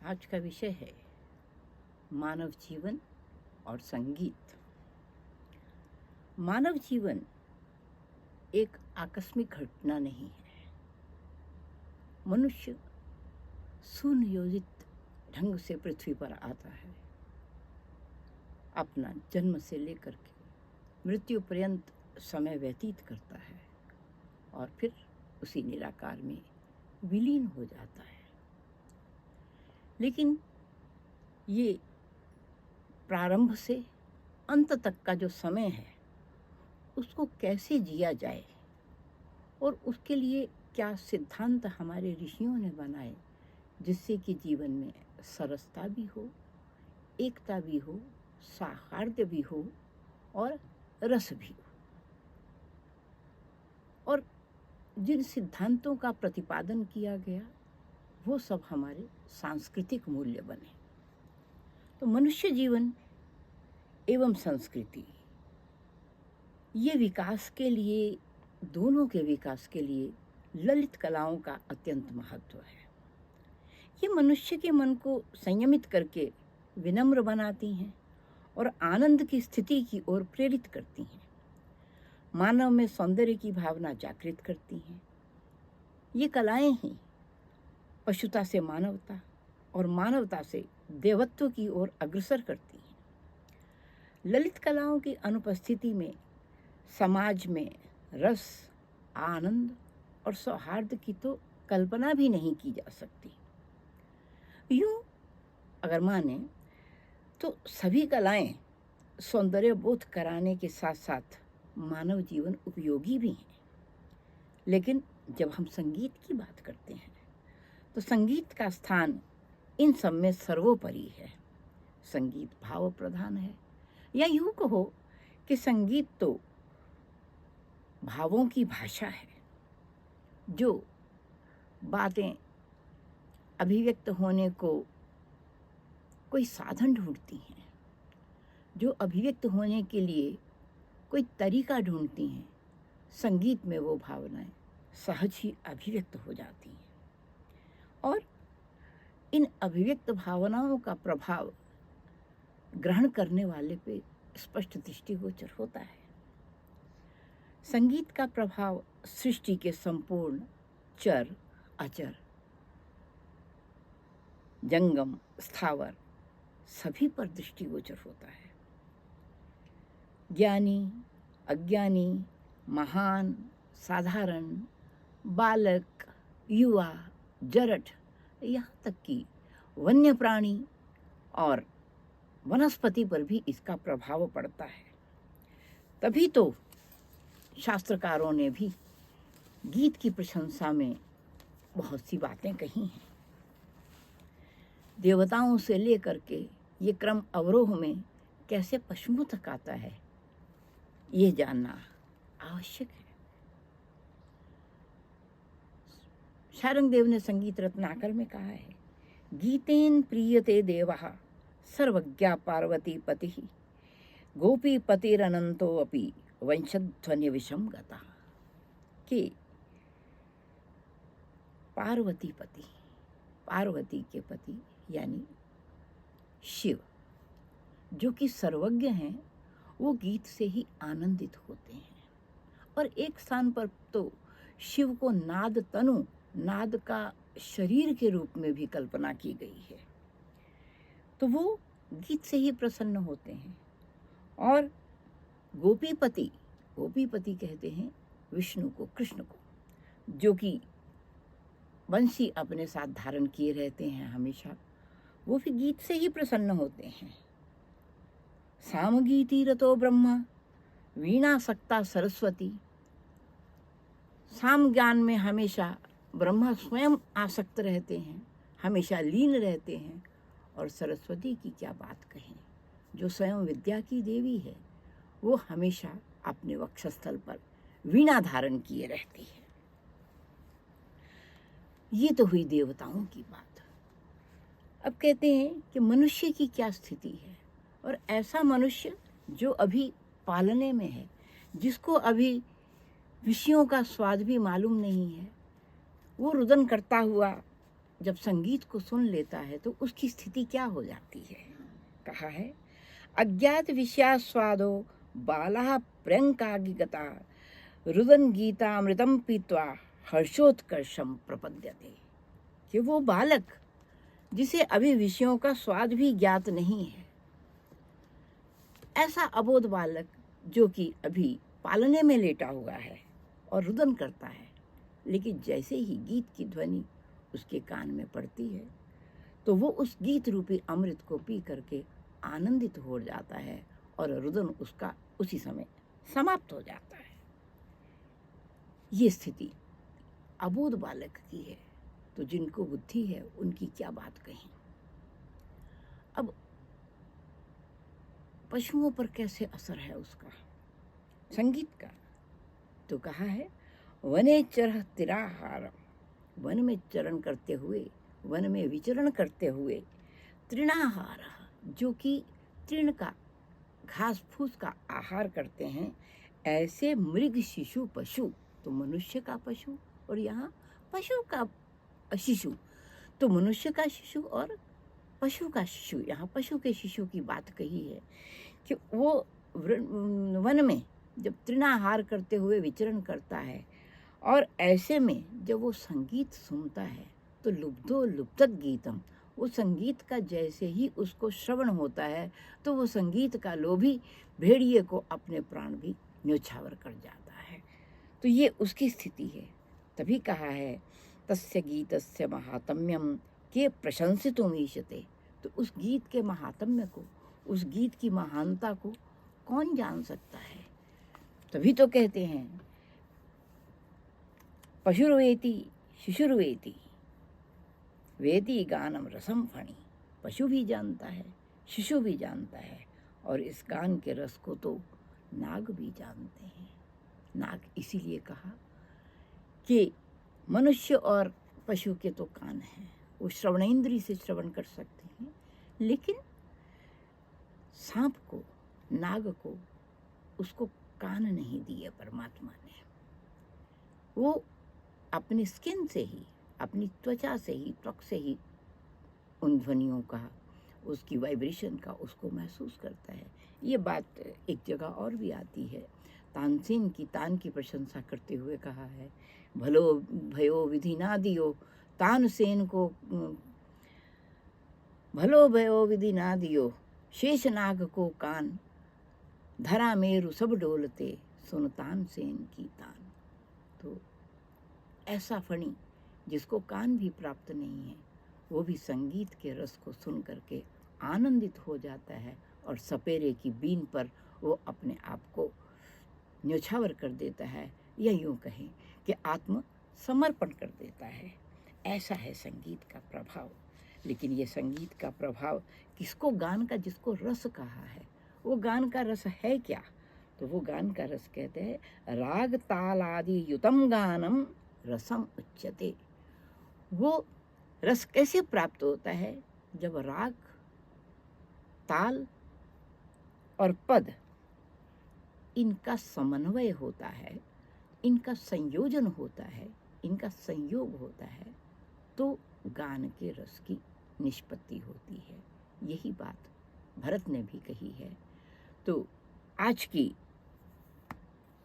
आज का विषय है मानव जीवन और संगीत। मानव जीवन एक आकस्मिक घटना नहीं है। मनुष्य सुनियोजित ढंग से पृथ्वी पर आता है। अपना जन्म से लेकर के मृत्यु पर्यंत समय व्यतीत करता है और फिर उसी निराकार में विलीन हो जाता है। लेकिन ये प्रारंभ से अंत तक का जो समय है उसको कैसे जिया जाए और उसके लिए क्या सिद्धांत हमारे ऋषियों ने बनाए जिससे कि जीवन में सरसता भी हो, एकता भी हो, सौहार्द भी हो और रस भी हो। और जिन सिद्धांतों का प्रतिपादन किया गया वो सब हमारे सांस्कृतिक मूल्य बने। तो मनुष्य जीवन एवं संस्कृति ये विकास के लिए, दोनों के विकास के लिए ललित कलाओं का अत्यंत महत्व है। ये मनुष्य के मन को संयमित करके विनम्र बनाती हैं और आनंद की स्थिति की ओर प्रेरित करती हैं। मानव में सौंदर्य की भावना जागृत करती हैं। ये कलाएं ही पशुता से मानवता और मानवता से देवत्व की ओर अग्रसर करती हैं। ललित कलाओं की अनुपस्थिति में समाज में रस, आनंद और सौहार्द की तो कल्पना भी नहीं की जा सकती। यूं अगर माने तो सभी कलाएं सौंदर्य बोध कराने के साथ साथ मानव जीवन उपयोगी भी हैं। लेकिन जब हम संगीत की बात करते हैं तो संगीत का स्थान इन सब में सर्वोपरि है। संगीत भाव प्रधान है, या यूं कहो कि संगीत तो भावों की भाषा है। जो बातें अभिव्यक्त होने को कोई साधन ढूंढती हैं, जो अभिव्यक्त होने के लिए कोई तरीका ढूंढती हैं, संगीत में वो भावनाएं सहज ही अभिव्यक्त हो जाती हैं। और इन अभिव्यक्त भावनाओं का प्रभाव ग्रहण करने वाले पे स्पष्ट दृष्टिगोचर होता है। संगीत का प्रभाव सृष्टि के संपूर्ण चर, अचर, जंगम, स्थावर सभी पर दृष्टिगोचर होता है। ज्ञानी, अज्ञानी, महान, साधारण, बालक, युवा, जरठ, यहाँ तक कि वन्य प्राणी और वनस्पति पर भी इसका प्रभाव पड़ता है। तभी तो शास्त्रकारों ने भी गीत की प्रशंसा में बहुत सी बातें कही हैं। देवताओं से लेकर के ये क्रम अवरोह में कैसे पशुओं तक आता है, ये जानना आवश्यक है। शारंग देव ने संगीत रत्नाकर में कहा है, गीतेन प्रीयते देवः सर्वज्ञा पार्वती पति गोपी पतिरनंतो अपि वंशध्वनि विषम गता। कि पार्वती पति, पार्वती के पति यानी शिव, जो कि सर्वज्ञ हैं, वो गीत से ही आनंदित होते हैं। और एक स्थान पर तो शिव को नाद तनु, नाद का शरीर के रूप में भी कल्पना की गई है। तो वो गीत से ही प्रसन्न होते हैं। और गोपीपति, गोपीपति कहते हैं विष्णु को, कृष्ण को, जो कि बंसी अपने साथ धारण किए रहते हैं हमेशा, वो भी गीत से ही प्रसन्न होते हैं। सामगीति रतो ब्रह्मा वीणा सक्ता सरस्वती। साम ज्ञान में हमेशा ब्रह्मा स्वयं आसक्त रहते हैं, हमेशा लीन रहते हैं। और सरस्वती की क्या बात कहें, जो स्वयं विद्या की देवी है, वो हमेशा अपने वक्षस्थल पर वीणा धारण किए रहती है। ये तो हुई देवताओं की बात। अब कहते हैं कि मनुष्य की क्या स्थिति है। और ऐसा मनुष्य जो अभी पालने में है, जिसको अभी विषयों का स्वाद भी मालूम नहीं है, वो रुदन करता हुआ जब संगीत को सुन लेता है तो उसकी स्थिति क्या हो जाती है। कहा है, अज्ञात विषयास्वादो बाला प्रियंकागिगता रुदन गीतामृतम पीत्वा हर्षोत्कर्षम प्रपद्यते। कि वो बालक जिसे अभी विषयों का स्वाद भी ज्ञात नहीं है, ऐसा अबोध बालक जो कि अभी पालने में लेटा हुआ है और रुदन करता है, लेकिन जैसे ही गीत की ध्वनि उसके कान में पड़ती है तो वो उस गीत रूपी अमृत को पी करके आनंदित हो जाता है और रुदन उसका उसी समय समाप्त हो जाता है। ये स्थिति अबोध बालक की है, तो जिनको बुद्धि है उनकी क्या बात कहें। अब पशुओं पर कैसे असर है उसका, संगीत का, तो कहा है, वने चरह तिराहार, वन में चरण करते हुए, वन में विचरण करते हुए, तृणाहार, जो कि तृण का घास फूस का आहार करते हैं, ऐसे मृग शिशु पशु, तो मनुष्य का पशु और यहाँ पशु का शिशु, तो मनुष्य का शिशु और पशु का शिशु, यहाँ पशु के शिशु की बात कही है कि वो वन में जब तृणाहार करते हुए विचरण करता है और ऐसे में जब वो संगीत सुनता है तो लुब्धो लुब्धत गीतम, वो संगीत का जैसे ही उसको श्रवण होता है तो वो संगीत का लोभी भेड़िए को अपने प्राण भी न्योछावर कर जाता है। तो ये उसकी स्थिति है। तभी कहा है, तस्य गीतस्य महात्म्यम के प्रशंसितुमीशते, तो उस गीत के महात्म्य को, उस गीत की महानता को कौन जान सकता है। तभी तो कहते हैं, पशुर्वेति शिशुर्वेति वेदी गानम रसम फणी, पशु भी जानता है, शिशु भी जानता है, और इस गान के रस को तो नाग भी जानते हैं। नाग इसीलिए कहा कि मनुष्य और पशु के तो कान हैं, वो श्रवणेंद्रिय से श्रवण कर सकते हैं, लेकिन सांप को, नाग को, उसको कान नहीं दिए परमात्मा ने। वो अपनी स्किन से ही, अपनी त्वचा से ही, त्वक से ही उन ध्वनियों का, उसकी वाइब्रेशन का उसको महसूस करता है। ये बात एक जगह और भी आती है, तानसेन की तान की प्रशंसा करते हुए कहा है, भलो भयो विधि ना दियो तानसेन को, भलो भयो विधि ना दियो शेषनाग को कान, धरा मेरु सब डोलते सुन तानसेन की तान। तो ऐसा फणी जिसको कान भी प्राप्त नहीं है, वो भी संगीत के रस को सुन करके आनंदित हो जाता है और सपेरे की बीन पर वो अपने आप को न्योछावर कर देता है, या यूँ कहें कि आत्म समर्पण कर देता है। ऐसा है संगीत का प्रभाव। लेकिन ये संगीत का प्रभाव किसको, गान का जिसको रस कहा है, वो गान का रस है क्या? तो वो गान का रस कहते हैं, राग ताल आदि युतम गानम रसम उच्यते। वो रस कैसे प्राप्त होता है? जब राग, ताल और पद इनका समन्वय होता है, इनका संयोजन होता है, इनका संयोग होता है, तो गान के रस की निष्पत्ति होती है। यही बात भरत ने भी कही है। तो आज की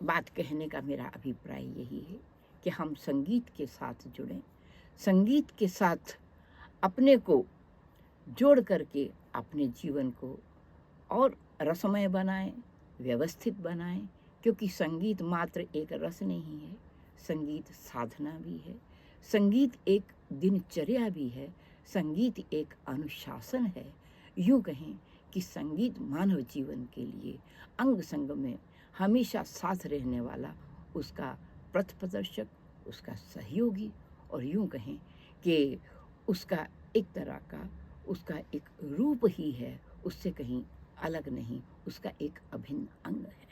बात कहने का मेरा अभिप्राय यही है कि हम संगीत के साथ जुड़ें, संगीत के साथ अपने को जोड़ करके अपने जीवन को और रसमय बनाएं, व्यवस्थित बनाएं, क्योंकि संगीत मात्र एक रस नहीं है, संगीत साधना भी है, संगीत एक दिनचर्या भी है, संगीत एक अनुशासन है। यूँ कहें कि संगीत मानव जीवन के लिए अंग संग में हमेशा साथ रहने वाला उसका पथ प्रदर्शक, उसका सहयोगी, और यूँ कहें कि उसका एक तरह का, उसका एक रूप ही है, उससे कहीं अलग नहीं, उसका एक अभिन्न अंग है।